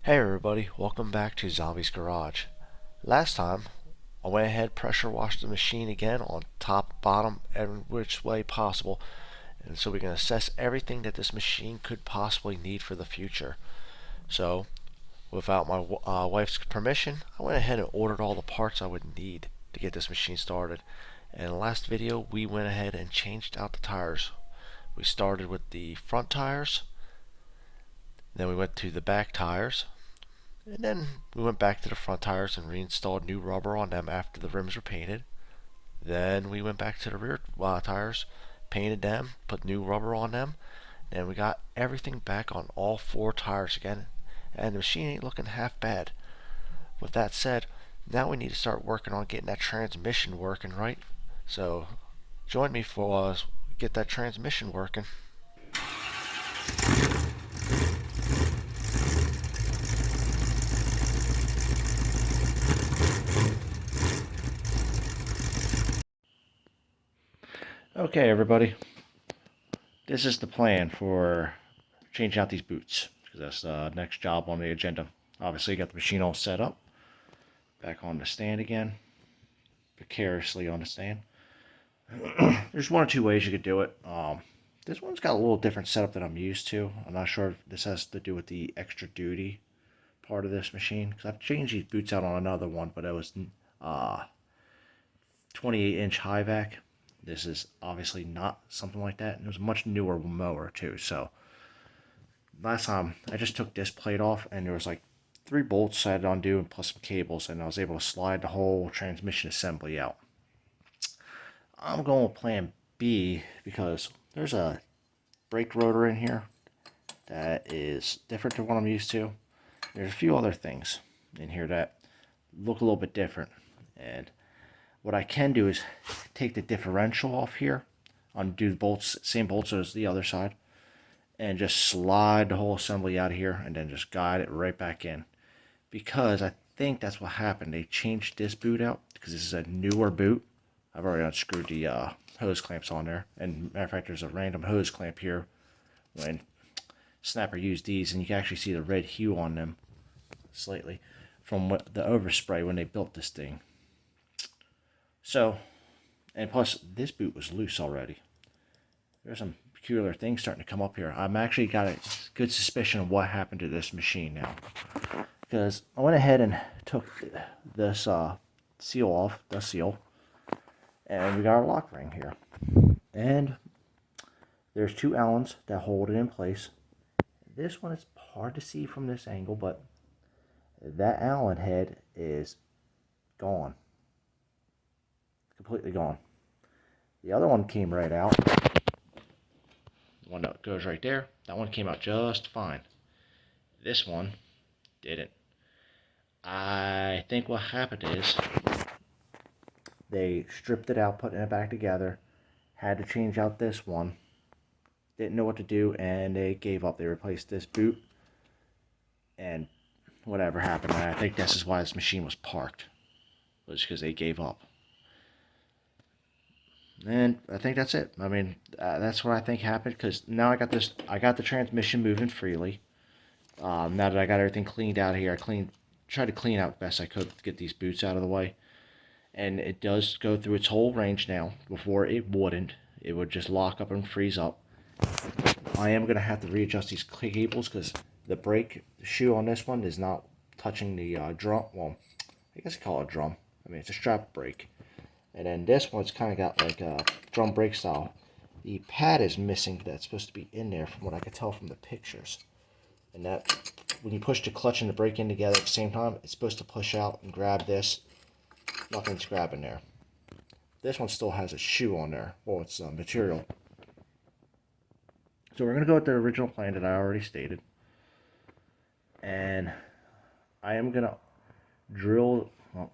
Hey everybody, welcome back to Zombie's Garage. Last time, I went ahead pressure washed the machine again on top, bottom, every which way possible, and so we can assess everything that this machine could possibly need for the future. So, without my wife's permission, I went ahead and ordered all the parts I would need to get this machine started. And in the last video, we went ahead and changed out the tires. We started with the front tires, then we went to the back tires, and then we went back to the front tires and reinstalled new rubber on them after the rims were painted. Then we went back to the rear tires, painted them, put new rubber on them. Then we got everything back on all four tires again. And the machine ain't looking half bad. With that said, now we need to start working on getting that transmission working right. So join me for get that transmission working. Okay, everybody. This is the plan for changing out these boots, because that's the next job on the agenda. Obviously, got the machine all set up. Back on the stand again. Precariously on the stand. There's one or two ways you could do it. This one's got a little different setup than I'm used to. I'm not sure if this has to do with the extra duty part of this machine, because I've changed these boots out on another one, but it was 28-inch hi-vac. This is obviously not something like that. And it was a much newer mower too. So last time I just took this plate off, and there was like 3 bolts I had to undo and plus some cables, and I was able to slide the whole transmission assembly out. I'm going with plan B because there's a brake rotor in here that is different to what I'm used to. There's a few other things in here that look a little bit different, and what I can do is take the differential off here, undo the bolts, same bolts as the other side, and just slide the whole assembly out of here and then just guide it right back in. Because I think that's what happened. They changed this boot out because this is a newer boot. I've already unscrewed the hose clamps on there. And matter of fact, there's a random hose clamp here when Snapper used these, and you can actually see the red hue on them slightly from what the overspray when they built this thing. So, and plus this boot was loose already. There's some peculiar things starting to come up here. I'm actually got a good suspicion of what happened to this machine now, because I went ahead and took this seal off, the seal, and we got our lock ring here. And there's 2 Allens that hold it in place. This one is hard to see from this angle, but that Allen head is gone. Completely gone. The other one came right out. The one that goes right there, that one came out just fine. This one didn't. I think what happened is they stripped it out, putting it back together, had to change out this one, didn't know what to do, and they gave up. They replaced this boot, and whatever happened, and I think this is why this machine was parked, was because they gave up. And I think that's it. I mean, that's what I think happened, because now I got the transmission moving freely. Now that I got everything cleaned out here, I tried to clean out best I could to get these boots out of the way. And it does go through its whole range now. Before it wouldn't. It would just lock up and freeze up. I am going to have to readjust these cables because the brake shoe on this one is not touching the drum. Well, I guess you call it a drum. I mean, it's a strap brake. And then this one's kind of got like a drum brake style. The pad is missing that's supposed to be in there from what I could tell from the pictures. And that, when you push the clutch and the brake in together at the same time, it's supposed to push out and grab this. Nothing's grabbing there. This one still has a shoe on there. Well, it's material. So we're going to go with the original plan that I already stated. And I am going to drill... Well,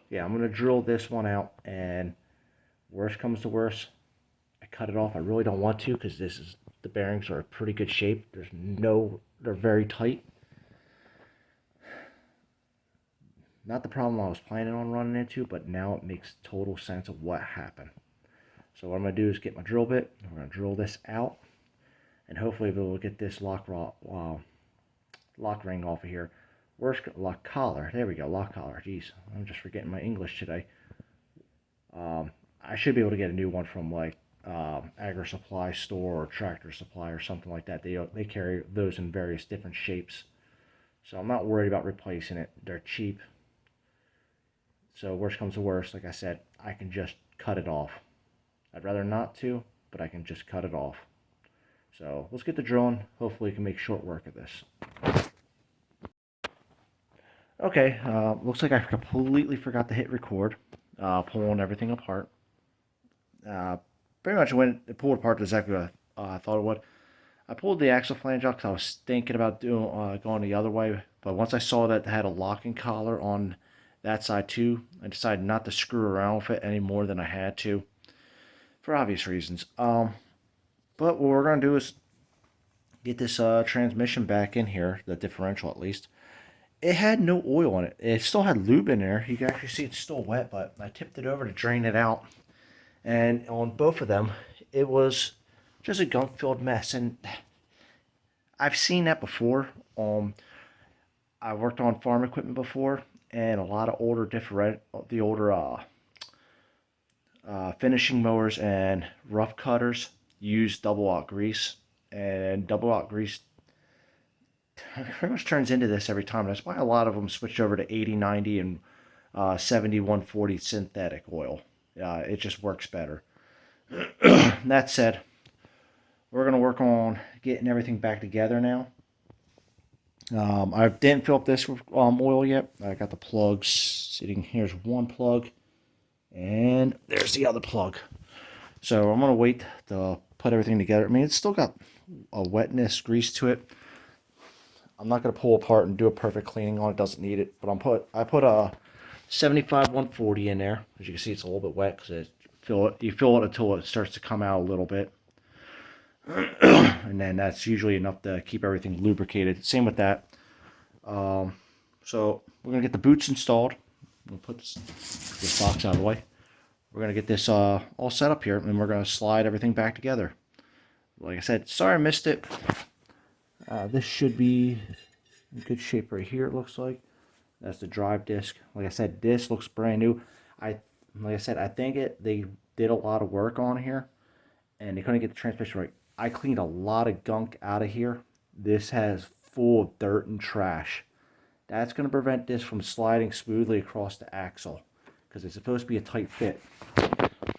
yeah, I'm going to drill this one out, and worst comes to worst, I cut it off. I really don't want to because the bearings are in pretty good shape. They're very tight. Not the problem I was planning on running into, but now it makes total sense of what happened. So what I'm going to do is get my drill bit. I'm going to drill this out, and hopefully we'll get this lock rod lock ring off of here. Where's lock collar? There we go, lock collar. Jeez, I'm just forgetting my English today. I should be able to get a new one from like agri supply store or tractor supply or something like that. They carry those in various different shapes, so I'm not worried about replacing it. They're cheap. So worst comes to worst, like I said, I can just cut it off. I'd rather not to, but I can just cut it off. So let's get the drilling. Hopefully we can make short work of this. Okay, looks like I completely forgot to hit record, pulling everything apart. Pretty much when it pulled apart exactly what I thought it would. I pulled the axle flange out because I was thinking about going the other way, but once I saw that it had a locking collar on that side too, I decided not to screw around with it any more than I had to, for obvious reasons. But what we're going to do is get this transmission back in here, the differential at least. It had no oil in it. It still had lube in there. You can actually see it's still wet, but I tipped it over to drain it out. And on both of them, it was just a gunk-filled mess. And I've seen that before. I worked on farm equipment before, and a lot of older finishing mowers and rough cutters use double-aught grease. And double-aught grease pretty much turns into this every time. That's why a lot of them switch over to 80, 90, and 70, 140 synthetic oil. It just works better. That said, we're going to work on getting everything back together now. I didn't fill up this with oil yet. I got the plugs sitting. Here's one plug, and there's the other plug. So I'm going to wait to put everything together. I mean, it's still got a wetness, grease to it. I'm not going to pull apart and do a perfect cleaning on it. Doesn't need it. But I put a 75 140 in there. As you can see, it's a little bit wet because you fill it until it starts to come out a little bit. And then that's usually enough to keep everything lubricated. Same with that. So we're going to get the boots installed. We'll put this box out of the way. We're going to get this all set up here, and we're going to slide everything back together. Like I said, sorry I missed it. This should be in good shape right here, it looks like. That's the drive disc. Like I said, this looks brand new. Like I said, I think they did a lot of work on here, and they couldn't get the transmission right. I cleaned a lot of gunk out of here. This has full of dirt and trash. That's going to prevent this from sliding smoothly across the axle, because it's supposed to be a tight fit.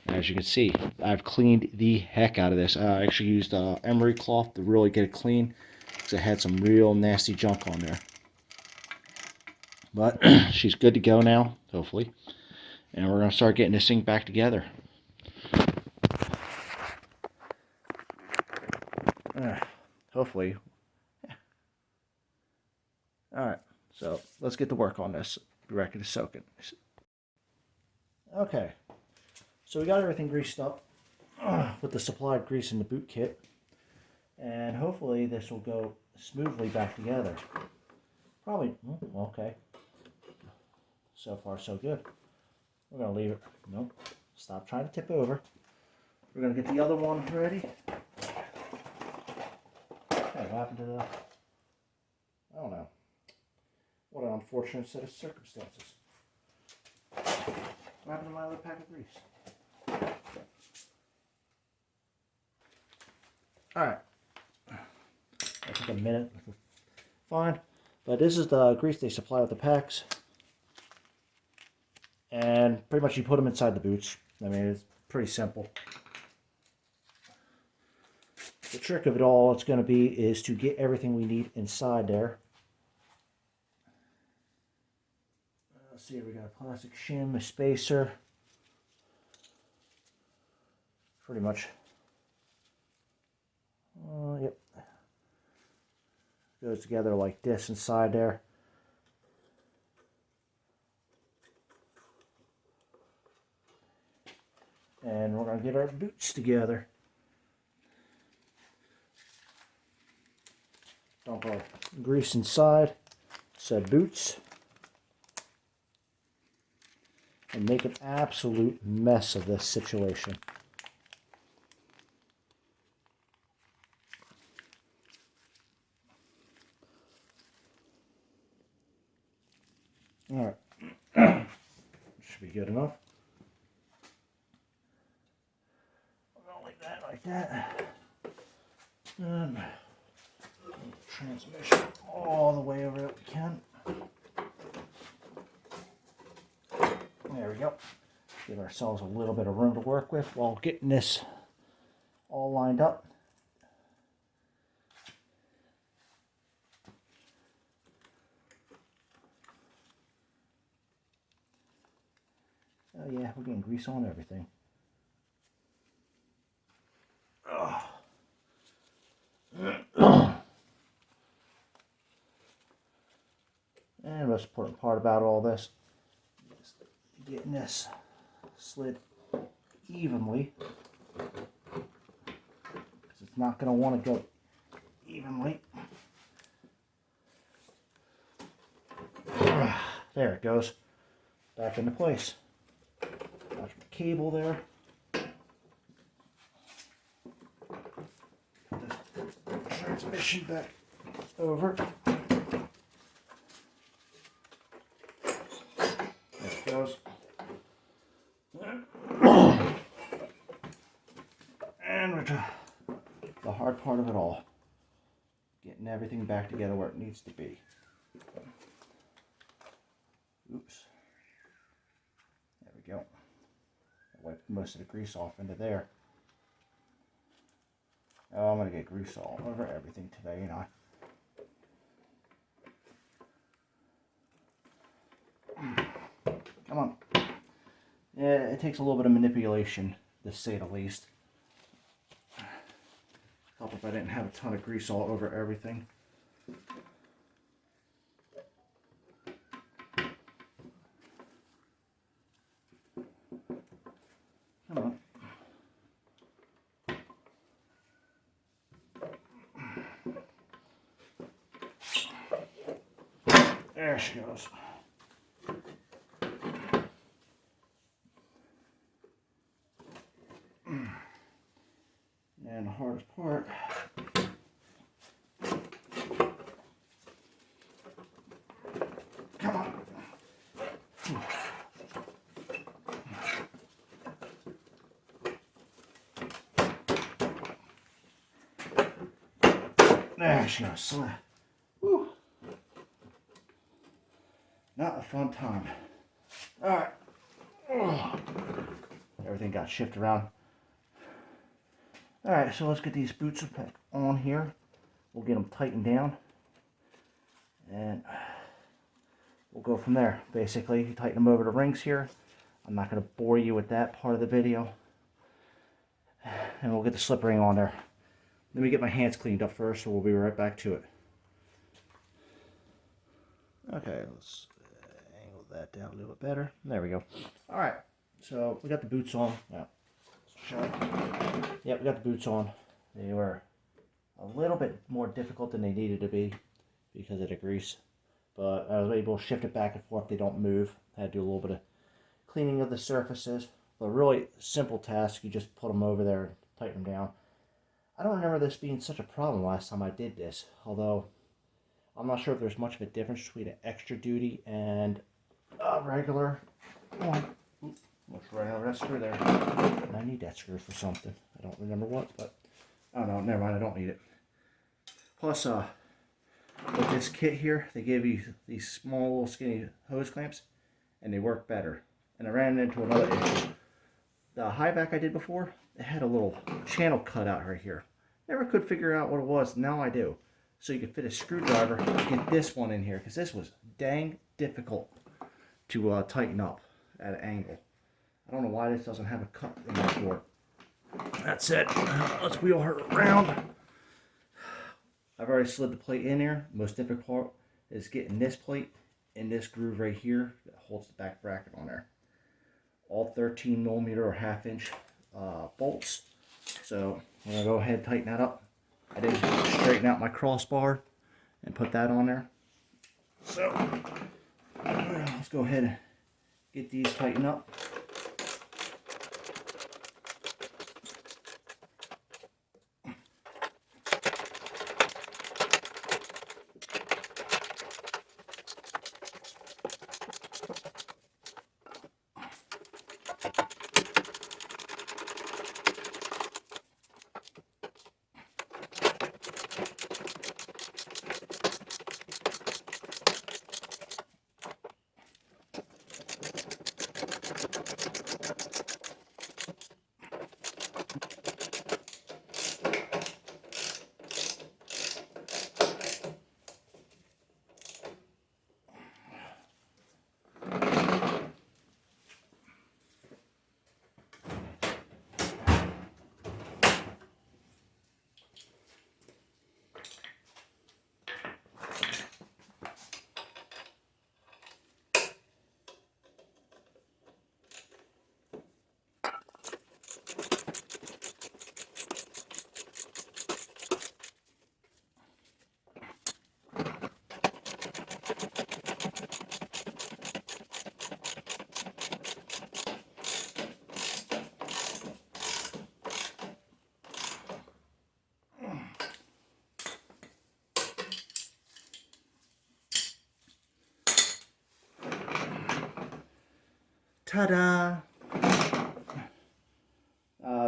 As you can see, I've cleaned the heck out of this. I actually used emery cloth to really get it clean, because it had some real nasty junk on there. But she's good to go now, hopefully. And we're going to start getting this thing back together. Hopefully. Yeah. Alright, so let's get to work on this. Be ready to soak it. Okay, so we got everything greased up with the supplied grease in the boot kit. And hopefully this will go smoothly back together. Probably, okay. So far so good. We're going to leave it. Nope, stop trying to tip over. We're going to get the other one ready. What happened to the... I don't know. What an unfortunate set of circumstances. What happened to my other pack of grease? Alright. That took a minute. Fine. But this is the grease they supply with the packs. And pretty much you put them inside the boots. I mean, it's pretty simple. The trick of it all it's going to be is to get everything we need inside there. Let's see, we got a plastic shim, a spacer. Pretty much. Yep. Goes together like this inside there. And we're going to get our boots together. Dump our grease inside said boots. And make an absolute mess of this situation. All right, should be good enough. I'm gonna leave that like that. And transmission all the way over that we can. There we go. Give ourselves a little bit of room to work with while getting this all lined up. Oh yeah, we're getting grease on everything. And the most important part about all this is getting this slid evenly, because it's not going to want to go evenly. There it goes, back into place. Watch my cable there. Put this transmission back over. There it goes. And we're to the hard part of it all, getting everything back together where it needs to be. Oops. There we go. I wiped most of the grease off into there. Oh, I'm going to get grease all over everything today, you know. Come on. Yeah, it takes a little bit of manipulation, to say the least. Help if I didn't have a ton of grease all over everything. Come on. There she goes. And the hardest part, come on. There she goes. Woo. Not a fun time. All right. Everything got shifted around. All right, so let's get these boots back on here. We'll get them tightened down, and we'll go from there. Basically, tighten them over the rings here. I'm not going to bore you with that part of the video. And we'll get the slip ring on there. Let me get my hands cleaned up first, so we'll be right back to it. Okay, let's angle that down a little bit better. There we go. All right, so we got the boots on. Now, yep, we got the boots on. They were a little bit more difficult than they needed to be because of the grease, but I was able to shift it back and forth. They don't move. I had to do a little bit of cleaning of the surfaces, but really simple task. You just put them over there and tighten them down. I don't remember this being such a problem last time I did this, although I'm not sure if there's much of a difference between an extra duty and a regular one. Looks right over that screw there. I need that screw for something. I don't remember what, but oh no, never mind. I don't need it. Plus, with this kit here, they give you these small little skinny hose clamps, and they work better. And I ran into another issue. The hi-vac I did before, it had a little channel cut out right here. Never could figure out what it was. Now I do. So you can fit a screwdriver and get this one in here, because this was dang difficult to tighten up at an angle. I don't know why this doesn't have a cut in there for it. That's it. Let's wheel her around. I've already slid the plate in here. The most difficult part is getting this plate in this groove right here that holds the back bracket on there. All 13mm or 1/2 inch bolts. So I'm going to go ahead and tighten that up. I did straighten out my crossbar and put that on there. So let's go ahead and get these tightened up. Ta-da!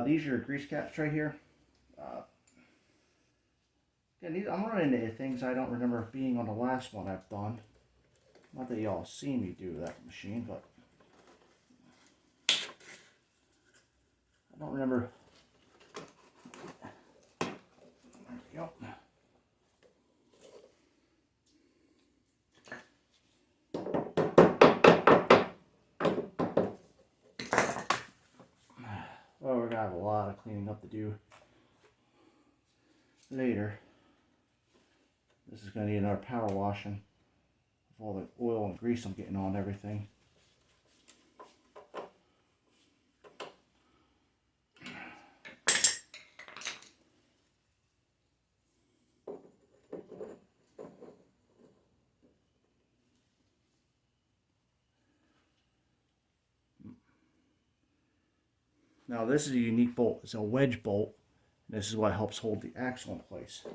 These are your grease caps right here. I'm running into things I don't remember being on the last one I've done. Not that y'all seen me do that machine, but I don't remember. There we go. Well, we're gonna have a lot of cleaning up to do later. This is gonna need another power washing of all the oil and grease I'm getting on everything. Now this is a unique bolt. It's a wedge bolt. This is what helps hold the axle in place.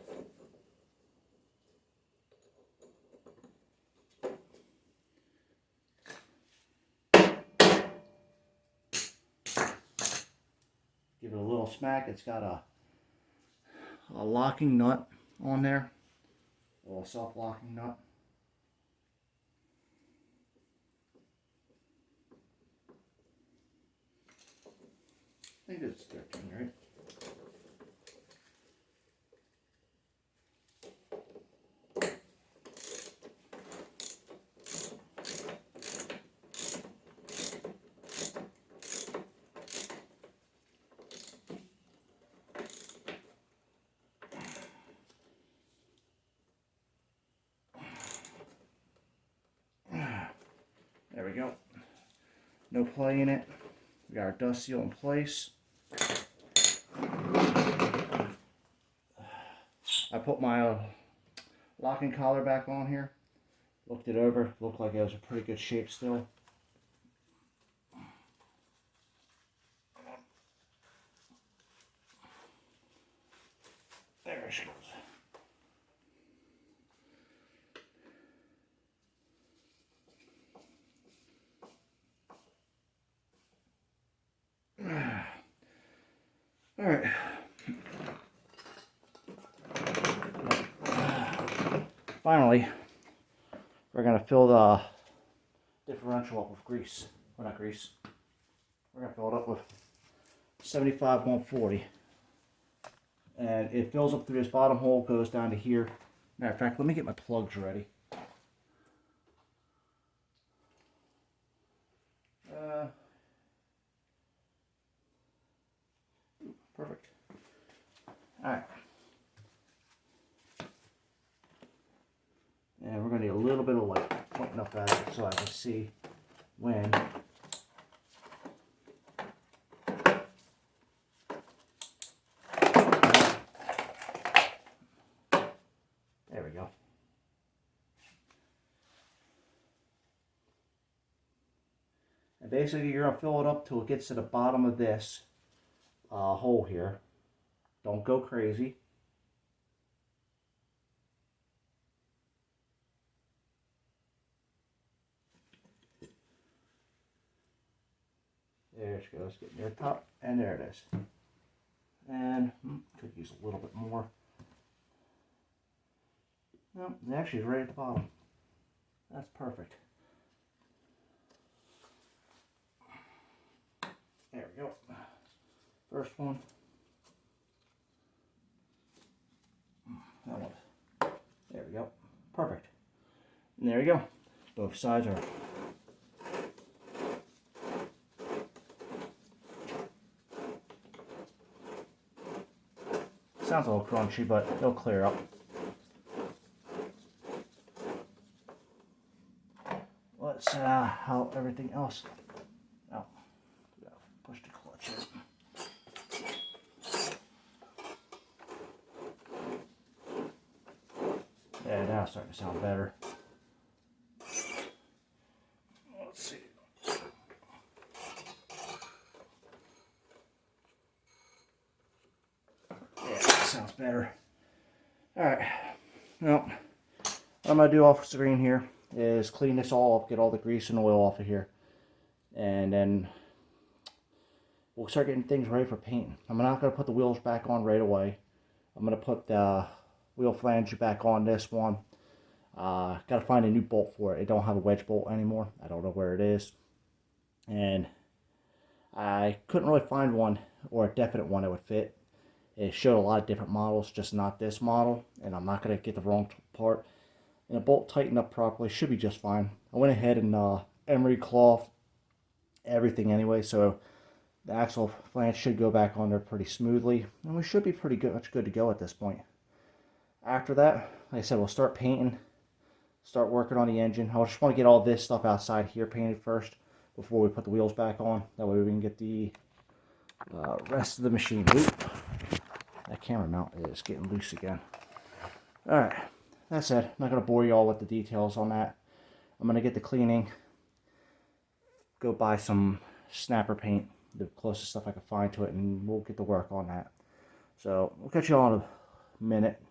Give it a little smack. It's got a locking nut on there. A little self-locking nut. I think it's 13, right? There we go. No play in it. We got our dust seal in place. I put my locking collar back on here. Looked it over. Looked like it was in pretty good shape still. There she goes. All right. Finally, we're going to fill the differential up with grease. Well, not grease. We're going to fill it up with 75 140. And it fills up through this bottom hole, goes down to here. Matter of fact, let me get my plugs ready. Perfect. Alright. And we're going to need a little bit of light pointing up at it so I can see when. There we go. And basically you're going to fill it up till it gets to the bottom of this hole here. Don't go crazy. There she goes, getting near the top, and there it is. And could use a little bit more. No, it actually is right at the bottom. That's perfect. There we go. First one. That one. There we go. Perfect. And there you go. Both sides are. Sounds a little crunchy, but it'll clear up. Let's how everything else. Oh, push the clutch in. Yeah, now it's starting to sound better. Let's see. Yeah, that sounds better. Alright. Well, what I'm going to do off screen here is clean this all up, get all the grease and oil off of here. And then we'll start getting things ready for painting. I'm not going to put the wheels back on right away. I'm going to put the wheel flange back on this one. Got to find a new bolt for it. I don't have a wedge bolt anymore. I don't know where it is. And I couldn't really find one, or a definite one that would fit. It showed a lot of different models, just not this model. And I'm not going to get the wrong part. And the bolt tightened up properly, should be just fine. I went ahead and emery cloth everything anyway, so the axle flange should go back on there pretty smoothly. And we should be pretty much good to go at this point. After that, like I said, we'll start painting. Start working on the engine. I just want to get all this stuff outside here painted first before we put the wheels back on. That way we can get the rest of the machine. Oop. That camera mount is getting loose again. Alright, that said, I'm not going to bore you all with the details on that. I'm going to get the cleaning. Go buy some snapper paint, the closest stuff I can find to it, and we'll get to work on that. So, we'll catch you all in a minute.